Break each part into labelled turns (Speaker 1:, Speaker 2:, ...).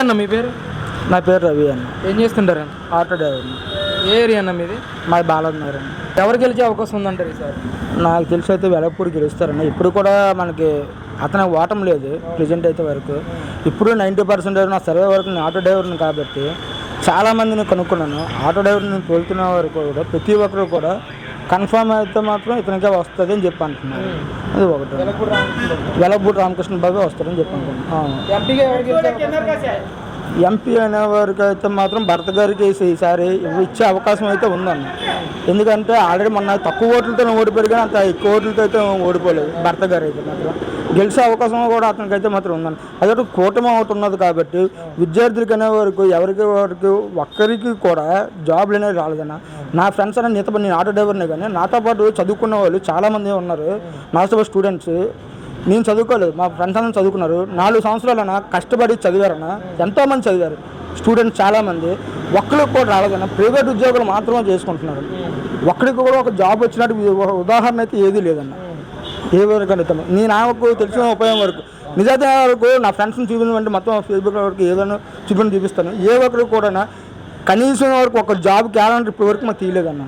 Speaker 1: అన్న మీ పేరు?
Speaker 2: నా పేరు రవి అన్న.
Speaker 1: ఏం చేస్తుంటారన్న?
Speaker 2: Auto driver.
Speaker 1: ఏ ఏరియా అన్న మీది?
Speaker 2: మాది బాలనగర్ అన్న.
Speaker 1: ఎవరు గెలిచే అవకాశం ఉందంటారు ఈసారి?
Speaker 2: నాకు తెలిసి అయితే వెలపూడి గెలుస్తారన్న. ఇప్పుడు కూడా మనకి అతను ఓటం లేదు ప్రజెంట్ అయితే వరకు. ఇప్పుడు 90% నా సర్వే వరకు నేను ఆటో డ్రైవర్ని కాబట్టి చాలామందిని కనుక్కున్నాను. ఆటో డ్రైవర్ని తోలుతున్న వరకు కూడా ప్రతి ఒక్కరు కూడా కన్ఫామ్ అయితే మాత్రం ఇతనికే వస్తుంది అని చెప్పి అంటున్నారు. అది ఒకటి. వెలపూడి రామకృష్ణ బాబే వస్తారని చెప్పి అనుకుంటున్నాను. ఎంపీ అనే వారికి అయితే మాత్రం భరత్ గారికి ఈసారి ఇచ్చే అవకాశం అయితే ఉందన్న. ఎందుకంటే ఆల్రెడీ మొన్న తక్కువ ఓట్లతో ఓడిపోయారు కానీ అంత ఎక్కువ ఓట్లతో అయితే ఓడిపోలేదు. భరత్ గారు అయితే మాత్రం గెలిచే అవకాశం కూడా అతనికి అయితే మాత్రం ఉందన్న. అదొక కూటమి ఒకటి ఉన్నది కాబట్టి విద్యార్థులకి అనే వరకు ఎవరికి వారికి ఒక్కరికి కూడా జాబ్లు అనేవి రాలేదన్న. నా ఫ్రెండ్స్ అనే నేను ఆటో డ్రైవర్నే కానీ నాతో పాటు చదువుకున్న వాళ్ళు చాలామంది ఉన్నారు. Master students. నేను చదువుకోలేదు, మా ఫ్రెండ్స్ అందరూ చదువుకున్నారు. 4 సంవత్సరాలన్నా కష్టపడి చదివారన్న. ఎంతోమంది చదివారు స్టూడెంట్స్ చాలామంది. ఒక్కరికి కూడా రాలేదన్న. ప్రైవేట్ ఉద్యోగులు మాత్రమే చేసుకుంటున్నారు. ఒక్కడికి కూడా ఒక జాబ్ వచ్చినట్టు ఉదాహరణ అయితే ఏదీ లేదన్న. ఏ వరకు నేను నాకు తెలిసిన ఉపయోగం వరకు నిజాయితీ వరకు నా ఫ్రెండ్స్ని చూపించమంటే మొత్తం ఫేస్బుక్ వరకు ఏదైనా చూపించాను. ఏ ఒక్కరికి కూడా కనీసం వరకు ఒక జాబ్ క్యాలెండర్ ఇప్పటి వరకు మాకు తీయలేదన్న.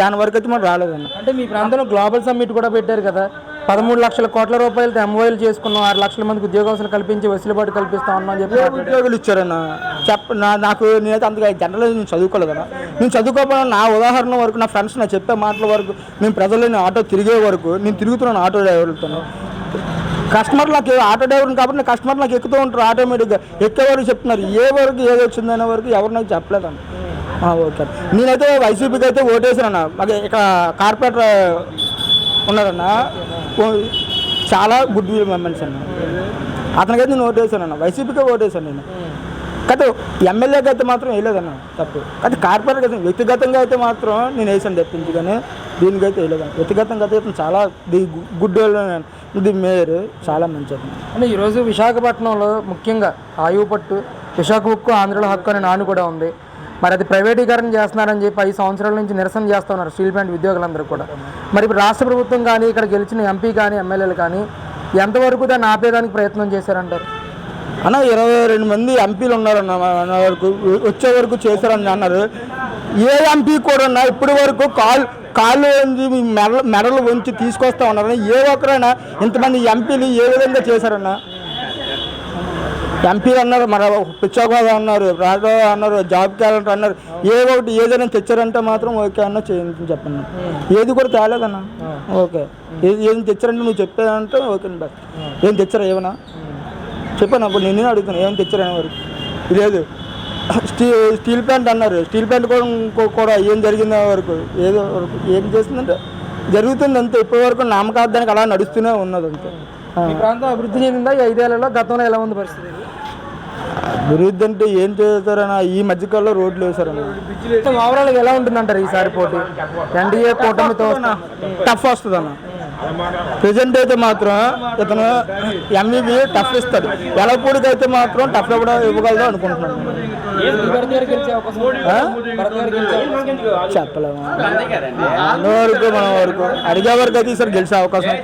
Speaker 2: దాని వరకు అయితే మాకు రాలేదన్న.
Speaker 1: అంటే మీ ప్రాంతంలో గ్లోబల్ సమ్మిట్ కూడా పెట్టారు కదా, 13 లక్షల కోట్ల రూపాయలతో ఎంఓఎల్ చేసుకున్నాం, 6 లక్షల మందికి ఉద్యోగాలు కల్పించి వెసులుబాటు కల్పిస్తాం అన్న చెప్పి
Speaker 2: ఉద్యోగులు ఇచ్చారన్న. నాకు నేనైతే అందుకే జనరల్ నేను చదువుకోలేదన్న. నేను చదువుకోకపోయినా నా ఉదాహరణ వరకు నా ఫ్రెండ్స్ నా చెప్పే మాటల వరకు నేను ప్రజలని ఆటో తిరిగే వరకు నేను తిరుగుతున్నాను ఆటో డ్రైవర్లతో. కస్టమర్ నాకు ఆటో డ్రైవర్ని కాబట్టి కస్టమర్ నాకు ఎక్కుతూ ఉంటారు. ఆటోమేటిక్గా ఎక్కేవారు చెప్తున్నారు. ఏ వరకు ఏది వచ్చిందనే వరకు ఎవరు నాకు చెప్పలేదన్న. ఓకే, నేనైతే వైసీపీకి అయితే ఓటేసానన్న. మాకు ఇక్కడ కార్పొరేటర్ ఉన్నారన్న, చాలా గుడ్ విల్ మెంబర్స్ అన్న. అతనికైతే నేను ఓటేసానన్న. వైసీపీకే ఓటేసాను నేను. కానీ ఎమ్మెల్యేకి అయితే మాత్రం వేయలేదన్న. తప్పు. కానీ కార్పొరేట్ అయితే వ్యక్తిగతంగా అయితే మాత్రం నేను వేసాను తెప్పించి, కానీ దీనికైతే వేయలేదన్న. వ్యక్తిగతంగా అయితే చాలా గుడ్ ఇది మేయర్ చాలా మంచిది.
Speaker 1: అంటే ఈరోజు విశాఖపట్నంలో ముఖ్యంగా ఆయువుపట్టు, విశాఖ ఉక్కు ఆంధ్రలో హక్కు అనే నాను కూడా ఉంది. మరి అది ప్రైవేటీకరణ చేస్తున్నారని చెప్పి 5 సంవత్సరాల నుంచి నిరసన చేస్తూ ఉన్నారు స్టీల్ ప్లాంట్ ఉద్యోగులందరూ కూడా. మరి ఇప్పుడు రాష్ట్ర ప్రభుత్వం కానీ ఇక్కడ గెలిచిన ఎంపీ కానీ ఎమ్మెల్యేలు కానీ ఎంతవరకు దాన్ని ఆపేదానికి ప్రయత్నం చేశారంటారు?
Speaker 2: అన్న 22 మంది ఎంపీలు ఉన్నారన్న. వరకు వచ్చే వరకు చేశారని అన్నారు. ఏ ఎంపీ కూడా ఇప్పటి వరకు కాళ్ళు మెడలు వంచి తీసుకొస్తా ఉన్నారన్న. ఏ ఒక్కరైనా ఇంతమంది ఎంపీలు ఏ విధంగా చేశారన్న? ఎంపీలు అన్నారు, మన పిచ్చాగోదా అన్నారు, రాజా అన్నారు, జాబ్ క్యాలెండర్ అన్నారు. ఒకటి ఏదైనా తెచ్చారంటే మాత్రం ఓకే అన్న చేయండి చెప్పండి. ఏది కూడా తేలేదన్న. ఓకే, ఏం తెచ్చారంటే నువ్వు చెప్పానంటే ఓకే బస్. ఏం తెచ్చారా ఏమన్నా చెప్పాను. అప్పుడు నేనే అడుగుతాను ఏం తెచ్చారనే వరకు లేదు. స్టీల్ ప్లాంట్ అన్నారు. స్టీల్ ప్లాంట్ కూడా ఏం జరిగింది వరకు ఏదో వరకు ఏం చేస్తుందంటే జరుగుతుంది అంతే. ఇప్పటి వరకు నామకార్థానికి అలా నడుస్తూనే ఉన్నది అంతే.
Speaker 1: ఈ ప్రాంతం అభివృద్ధి చెందిందా 5 ఏళ్లలో? గతంలో ఎలా ఉంది పరిస్థితి?
Speaker 2: అభివృద్ధి అంటే ఏం చేస్తారన్న? ఈ మధ్యకాలంలో రోడ్లు వేశారన్న.
Speaker 1: ఓవరాల్ ఎలా ఉంటుందంటారు ఈసారి పోటీ? ఎన్డీఏ కూటమితో
Speaker 2: టఫ్ వస్తుంది అన్న. ప్రజెంట్ అయితే మాత్రం ఇతను ఎంఈబీ టఫ్ ఇస్తాడు. వెలపూడికి అయితే మాత్రం టఫ్ ఇవ్వగలదు అనుకుంటున్నాను. చెప్పలేము. మన వరకు అడిగే వరకు అయితే ఈసారి గెలిచే అవకాశం.